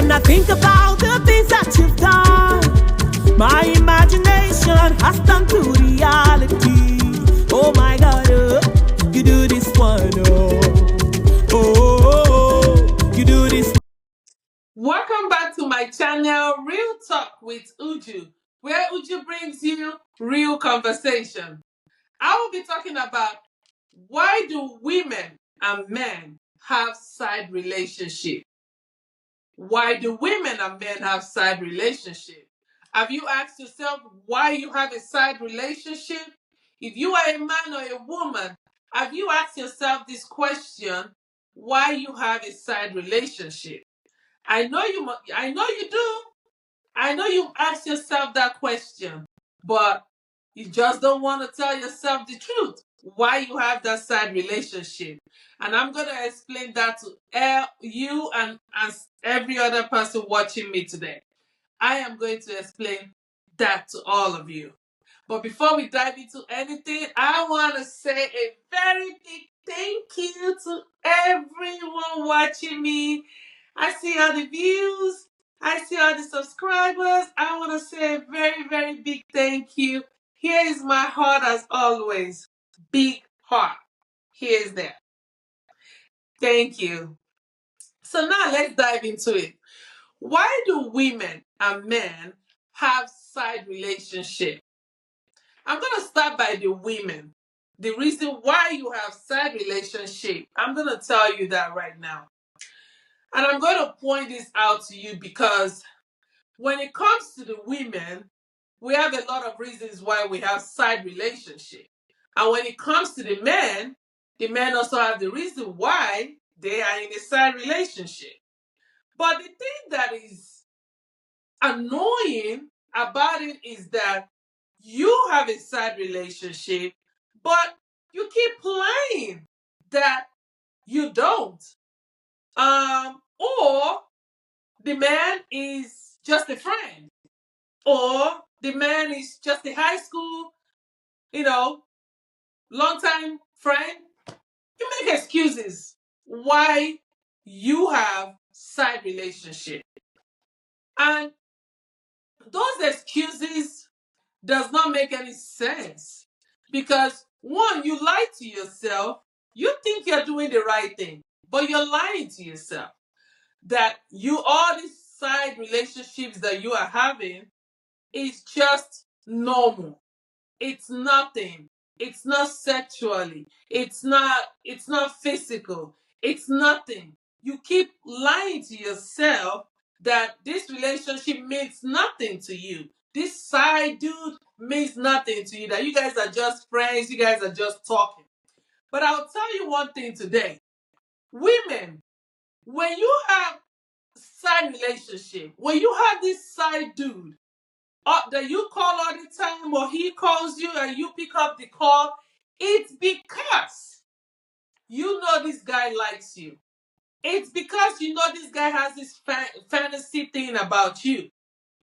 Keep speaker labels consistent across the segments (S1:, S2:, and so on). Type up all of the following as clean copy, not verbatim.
S1: When I think about the things that you've done, my imagination has turned to reality. Oh my God, you do this one, you do this.
S2: Welcome back to my channel, Real Talk with Uju, where Uju brings you real conversation. I will be talking about why do women and men have side relationship? Why do women and men have side relationship? Have you asked yourself why you have a side relationship? If you are a man or a woman, have you asked yourself this question, why you have a side relationship? I know you do. I know you've asked yourself that question, but you just don't want to tell yourself the truth, why you have that side relationship. And I'm going to explain that to you and every other person watching me today. I am going to explain that to all of you. But before we dive into anything, I want to say a very big thank you to everyone watching me. I see all the views. I see all the subscribers. I want to say a very, very big thank you. Here is my heart as always. Big heart. Here's that. Thank you. So now let's dive into it. Why do women and men have side relationship? I'm going to start by the women. The reason why you have side relationship, I'm going to tell you that right now. And I'm going to point this out to you because when it comes to the women, we have a lot of reasons why we have side relationship. And when it comes to the men also have the reason why they are in a side relationship. But the thing that is annoying about it is that you have a side relationship, but you keep playing that you don't. Or the man is just a friend, or the man is just a high school, longtime friend. You make excuses why you have side relationship, and those excuses does not make any sense because one, you lie to yourself. You think you're doing the right thing, but you're lying to yourself that all these side relationships that you are having is just normal. It's nothing. It's not sexually. It's not physical. It's nothing. You keep lying to yourself that this relationship means nothing to you. This side dude means nothing to you. That you guys are just friends, you guys are just talking. But I'll tell you one thing today. Women, when you have side relationship, when you have this side dude that you call all the time or he calls you and you pick up the call, it's because you know this guy likes you. It's because you know this guy has this fantasy thing about you.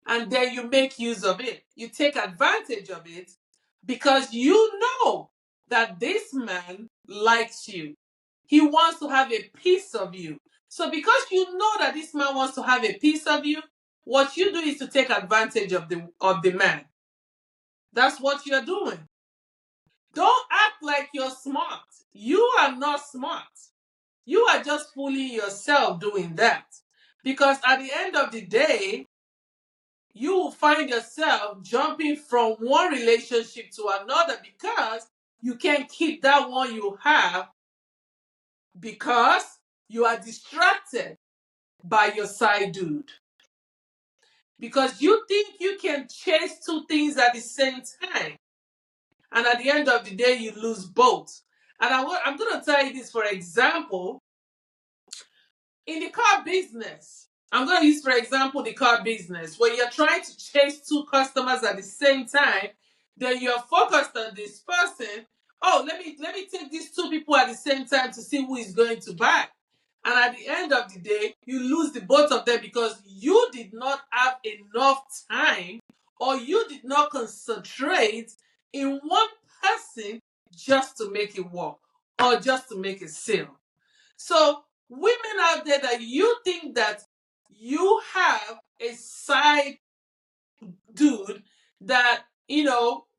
S2: And then you make use of it. You take advantage of it because you know that this man likes you. He wants to have a piece of you. So because you know that this man wants to have a piece of you, what you do is to take advantage of the man. That's what you're doing. Don't act like you're smart. You are not smart. You are just fooling yourself doing that. Because at the end of the day, you will find yourself jumping from one relationship to another because you can't keep that one you have because you are distracted by your side dude. Because you think you can chase two things at the same time. And at the end of the day, you lose both. And I'm going to tell you this for example. In the car business, I'm going to use, for example, the car business, where you're trying to chase two customers at the same time, then you're focused on this person. Oh, let me take these two people at the same time to see who is going to buy. And at the end of the day, you lose the both of them because you did not have enough time or you did not concentrate in one person just to make it work or just to make it sale. So women out there that you think that you have a side dude that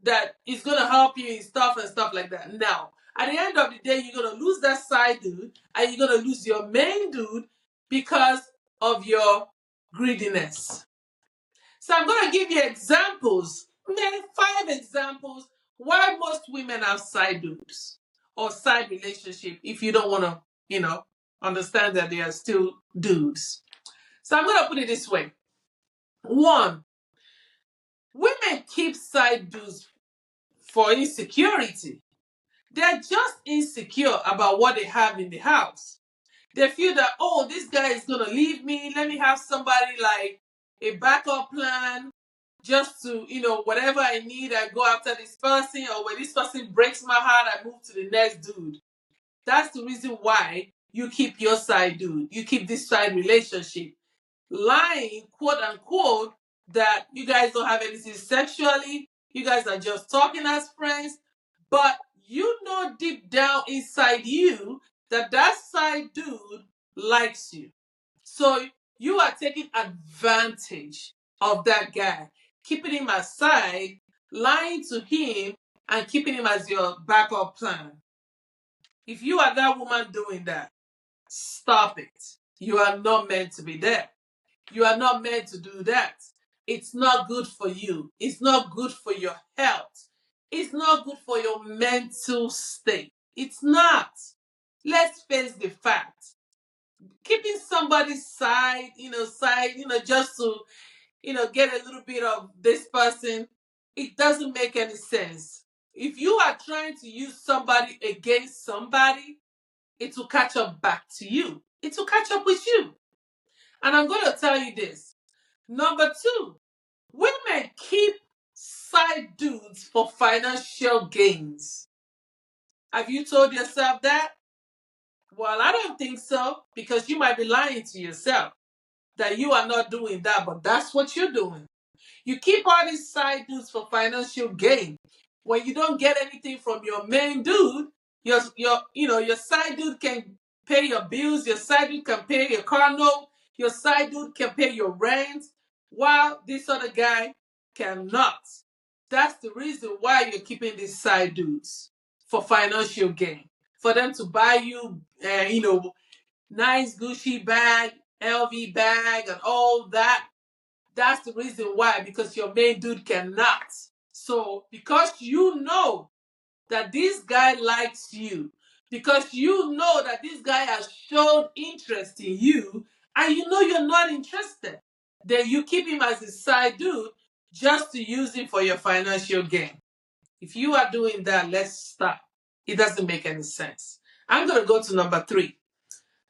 S2: that is gonna help you in stuff and stuff like that. Now, at the end of the day, you're gonna lose that side dude and you're gonna lose your main dude because of your greediness. So I'm gonna give you examples, maybe 5 examples why most women have side dudes or side relationship if you don't wanna, understand that they are still dudes. So I'm gonna put it this way. One, women keep side dudes for insecurity. They're just insecure about what they have in the house. They feel that, oh, this guy is going to leave me. Let me have somebody like a backup plan just to, whatever I need, I go after this person. Or when this person breaks my heart, I move to the next dude. That's the reason why you keep your side dude. You keep this side relationship. Lying, quote unquote, that you guys don't have anything sexually. You guys are just talking as friends. But you know deep down inside you that side dude likes you. So you are taking advantage of that guy, keeping him aside, lying to him, and keeping him as your backup plan. If you are that woman doing that, stop it. You are not meant to be there. You are not meant to do that. It's not good for you. It's not good for your health. It's not good for your mental state. It's not. Let's face the fact. Keeping somebody's side, just to, get a little bit of this person, it doesn't make any sense. If you are trying to use somebody against somebody, it will catch up back to you. It will catch up with you. And I'm going to tell you this. Number 2, women keep side dudes for financial gains. Have you told yourself that? Well, I don't think so, because you might be lying to yourself that you are not doing that, but that's what you're doing. You keep all these side dudes for financial gain. When you don't get anything from your main dude, your side dude can pay your bills, your side dude can pay your car note, your side dude can pay your rent, while this other guy cannot. That's the reason why you're keeping these side dudes, for financial gain. For them to buy you, nice Gucci bag, LV bag, and all that. That's the reason why, because your main dude cannot. So, because you know that this guy likes you, because you know that this guy has shown interest in you, and you know you're not interested, then you keep him as a side dude just to use him for your financial gain. If you are doing that, let's stop. It doesn't make any sense. I'm going to go to number 3.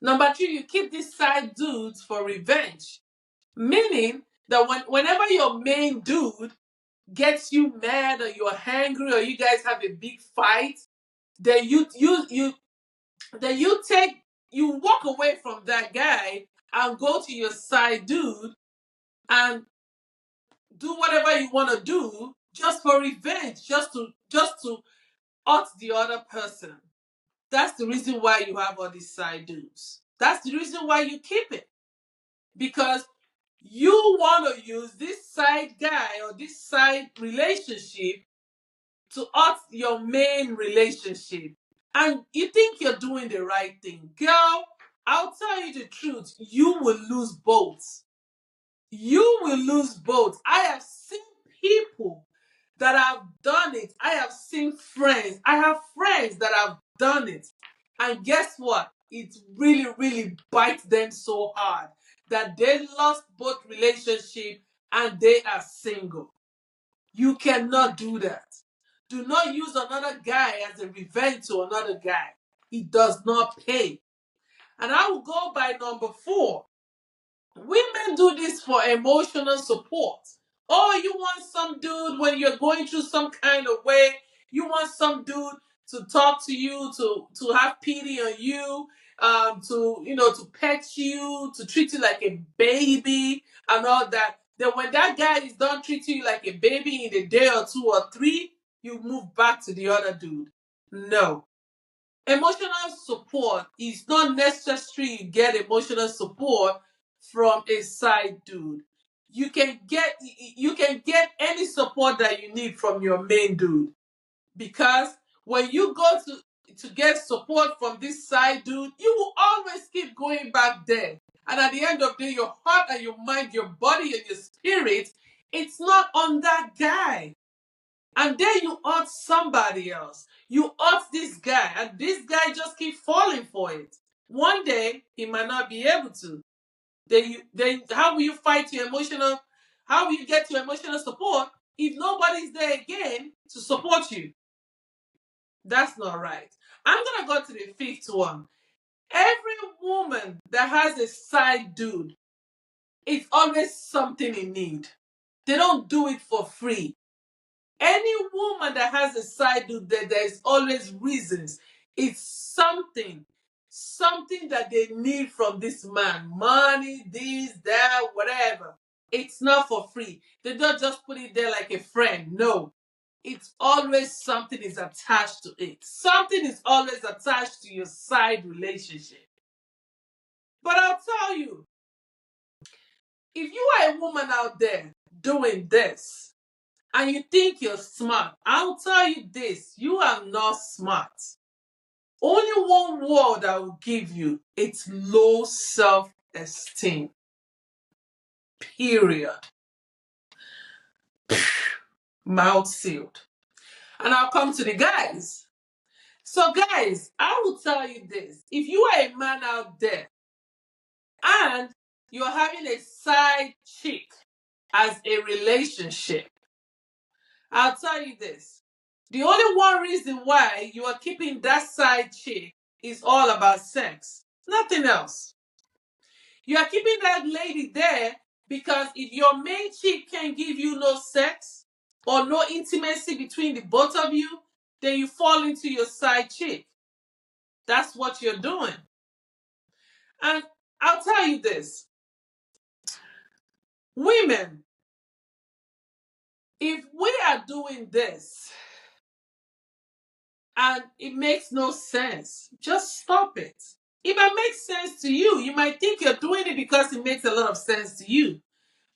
S2: Number 3, you keep these side dudes for revenge. Meaning that whenever your main dude gets you mad, or you're angry, or you guys have a big fight, then you walk away from that guy and go to your side dude and do whatever you want to do just for revenge, just to hurt the other person. That's the reason why you have all these side dudes. That's the reason why you keep it. Because you want to use this side guy or this side relationship to hurt your main relationship. And you think you're doing the right thing. Girl, I'll tell you the truth. You will lose both. You will lose both. I have seen people that have done it. I have seen friends. I have friends that have done it. And guess what? It really, really bites them so hard that they lost both relationship and they are single. You cannot do that. Do not use another guy as a revenge to another guy. It does not pay. And I will go by number 4. Women do this for emotional support. Oh, you want some dude when you're going through some kind of way. You want some dude to talk to you, to have pity on you, to pet you, to treat you like a baby and all that. Then when that guy is done treating you like a baby in a day or 2 or 3, you move back to the other dude. No. Emotional support is not necessary. You get emotional support from a side dude. You can get any support that you need from your main dude, because when you go to get support from this side dude, you will always keep going back there. And at the end of the day, your heart and your mind, your body and your spirit, it's not on that guy. And then you hurt somebody else. You hurt this guy, and this guy just keep falling for it. One day he might not be able to. Then how will you fight your emotional? How will you get your emotional support if nobody's there again to support you? That's not right. I'm gonna go to the fifth one. Every woman that has a side dude, it's always something in need. They don't do it for free. Any woman that has a side dude, there's always reasons. It's something that they need from this man. Money, this, that, whatever. It's not for free. They don't just put it there like a friend. No. It's always something is attached to it. Something is always attached to your side relationship. But I'll tell you, if you are a woman out there doing this, and you think you're smart, I'll tell you this, you are not smart. Only one word I will give you, it's low self-esteem. Period. Mouth sealed. And I'll come to the guys. So guys, I will tell you this. If you are a man out there and you're having a side chick as a relationship, I'll tell you this. The only one reason why you are keeping that side chick is all about sex. Nothing else. You are keeping that lady there because if your main chick can give you no sex or no intimacy between the both of you, then you fall into your side chick. That's what you're doing. And I'll tell you this. Women, if we are doing this and it makes no sense, just stop it. It might make sense to you. You might think you're doing it because it makes a lot of sense to you.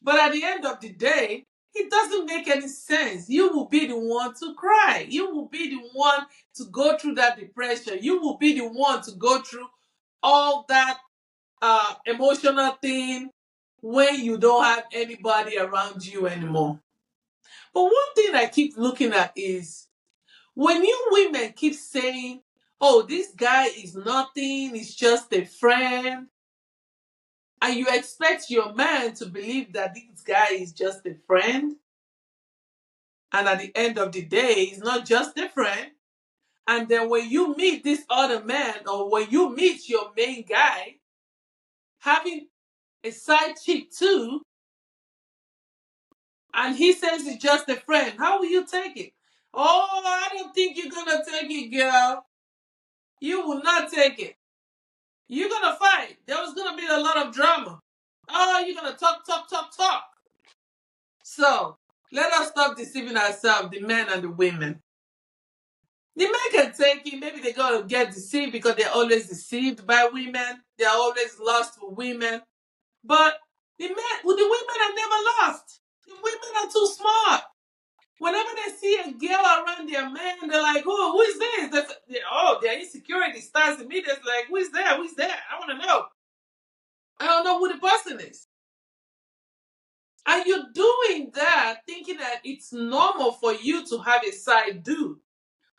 S2: But at the end of the day, it doesn't make any sense. You will be the one to cry. You will be the one to go through that depression. You will be the one to go through all that emotional thing when you don't have anybody around you anymore. But one thing I keep looking at is when you women keep saying, oh, this guy is nothing, he's just a friend, and you expect your man to believe that this guy is just a friend, and at the end of the day, he's not just a friend, and then when you meet this other man, or when you meet your main guy, having a side chick too, and he says he's just a friend, how will you take it? Oh, I don't think you're gonna take it, girl. You will not take it. You're gonna fight. There's gonna be a lot of drama. Oh, you're gonna talk. So, let us stop deceiving ourselves, the men and the women. The men can take it. Maybe they're gonna get deceived because they're always deceived by women. They're always lost for women. But the women are never lost. The women are too smart. Whenever they see a girl around their man, they're like, oh, who is this? Their insecurity starts immediately. Like, who is there? Who is there? I want to know. I don't know who the person is. And you're doing that thinking that it's normal for you to have a side dude.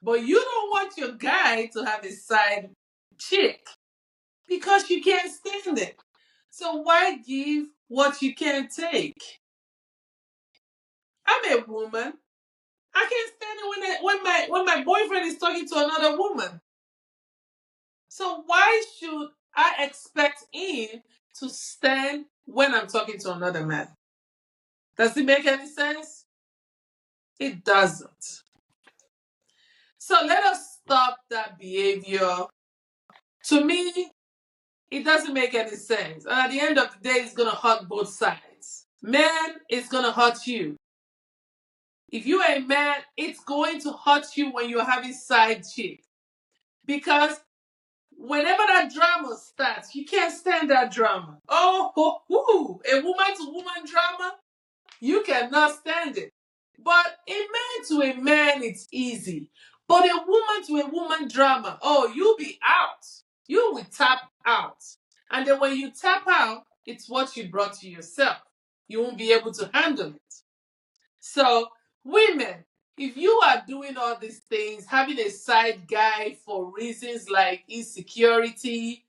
S2: But you don't want your guy to have a side chick because you can't stand it. So why give what you can't take? I'm a woman. I can't stand it when my boyfriend is talking to another woman. So why should I expect him to stand when I'm talking to another man? Does it make any sense? It doesn't. So let us stop that behavior. To me, it doesn't make any sense. And at the end of the day, it's going to hurt both sides. Man, it's going to hurt you. If you are a man, it's going to hurt you when you're having side chick. Because whenever that drama starts, you can't stand that drama. Oh, a woman to woman drama, you cannot stand it. But a man to a man, it's easy. But a woman to a woman drama, oh, you'll be out. You will tap out. And then when you tap out, it's what you brought to yourself. You won't be able to handle it. So, women, if you are doing all these things, having a side guy for reasons like insecurity,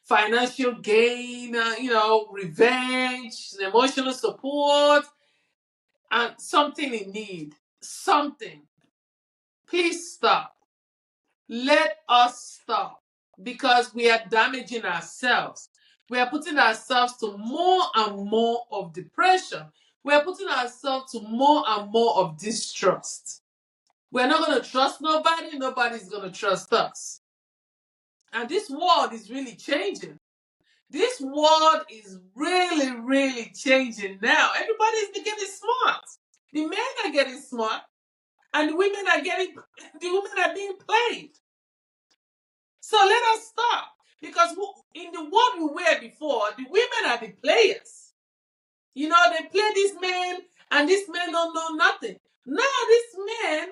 S2: financial gain, revenge, emotional support, and something in need, something, please stop. Let us stop, because we are damaging ourselves. We are putting ourselves to more and more of depression. We are putting ourselves to more and more of distrust. We're not going to trust nobody. Nobody's going to trust us. And this world is really changing. This world is really, really changing now. Everybody's getting smart. The men are getting smart, and the women are being played. So let us stop. Because in the world we were before, the women are the players. They play these men, and these men don't know nothing. Now these men,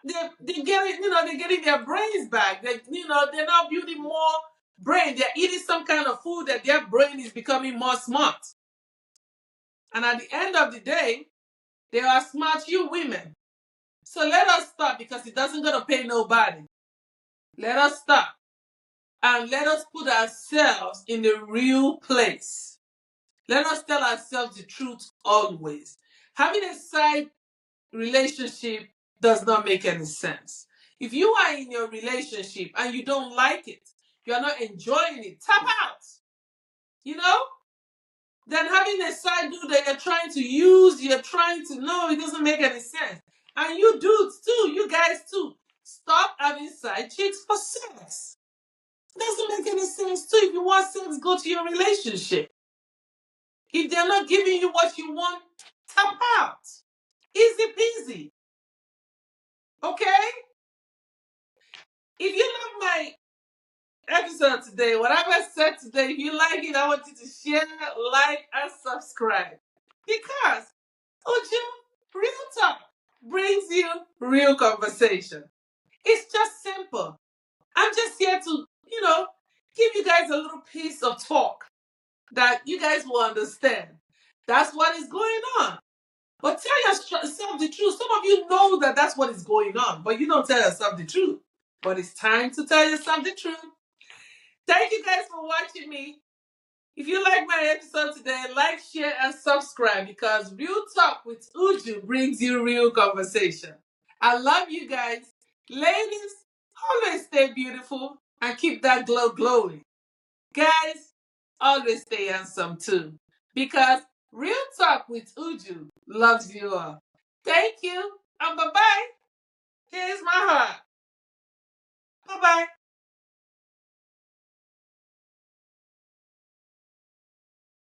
S2: they're getting their brains back. They're now building more brain. They're eating some kind of food that their brain is becoming more smart. And at the end of the day, they are smart, you women. So let us stop, because it doesn't gonna pay nobody. Let us stop. And let us put ourselves in the real place. Let us tell ourselves the truth always. Having a side relationship does not make any sense. If you are in your relationship and you don't like it, you are not enjoying it, tap out. Then having a side dude that you're trying to use, it doesn't make any sense. And you dudes too, you guys too, stop having side chicks for sex. Doesn't make any sense too. If you want sex, go to your relationship. If they're not giving you what you want, tap out. Easy peasy. Okay? If you love my episode today, whatever I said today, if you like it, I want you to share, like, and subscribe. Because Uju, real talk brings you real conversation. It's just simple. I'm just here to, give you guys a little piece of talk that you guys will understand. That's what is going on. But tell yourself the truth. Some of you know that that's what is going on, but you don't tell yourself the truth. But it's time to tell yourself the truth. Thank you guys for watching me. If you like my episode today, like, share, and subscribe, because Real Talk with Uju brings you real conversation. I love you guys. Ladies, always stay beautiful and keep that glow glowing. Guys, always stay handsome too, because Real Talk with Uju loves you all. Thank you, and bye-bye.